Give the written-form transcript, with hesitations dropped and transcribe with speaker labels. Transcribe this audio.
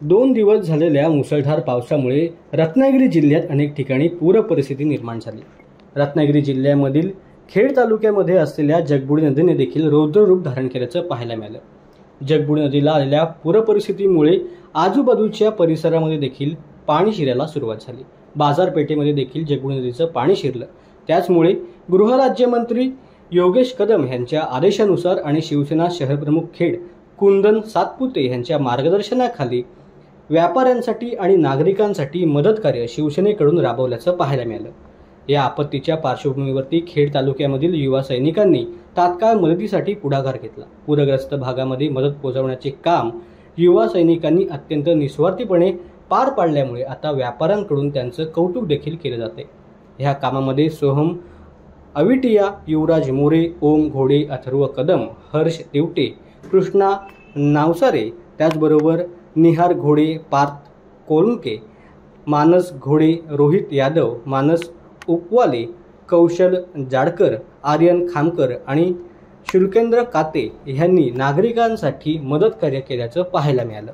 Speaker 1: 2 दिवस झालेल्या मुसळधार पावसामुळे रत्नागिरी जिल्ह्यात अनेक ठिकाणी पूर परिस्थिती निर्माण झाली। रत्नागिरी जिल्ह्यामधील खेड तालुक्यामध्ये असलेल्या जगबुडी नदीने देखील रौद्र रूप धारण केल्याचं पाहायला मिळालं। जगबुडी नदीला आलेल्या पूर परिस्थितीमुळे आजूबाजूच्या परिसरामध्ये देखील पाणी शिरायला सुरुवात झाली। बाजारपेठेमध्ये देखील जगबुडी नदीचं पाणी शिरलं। त्याचमुळे गृहराज्यमंत्री योगेश कदम यांच्या आदेशानुसार आणि शिवसेना शहरप्रमुख खेड कुंदन सातपुते यांच्या मार्गदर्शनाखाली व्यापाऱ्यांसाठी आणि नागरिकांसाठी मदत कार्य शिवसेनेकडून राबवल्याचं पाहायला मिळालं। या आपत्तीच्या पार्श्वभूमीवरती खेड तालुक्यामधील युवा सैनिकांनी तात्काळ मदतीसाठी पुढाकार घेतला। पूरग्रस्त भागामध्ये मदत पोहोचवण्याचे काम युवा सैनिकांनी अत्यंत निस्वार्थीपणे पार पाडल्यामुळे आता व्यापाऱ्यांकडून त्यांचं कौतुक देखील केलं जाते। ह्या कामामध्ये सोहम अविटिया, युवराज मोरे, ओम घोडे, अथर्व कदम, हर्ष तिवटे, कृष्णा नावसारे, त्याचबरोबर निहार घोडे, पार्थ कोलुंके, मानस घोडे, रोहित यादव, मानस उपवाले, कौशल जाडकर, आर्यन खामकर आणि शुल्केंद्र काते यांनी नागरिकांसाठी मदत कार्य केल्याचं पाहायला मिळालं।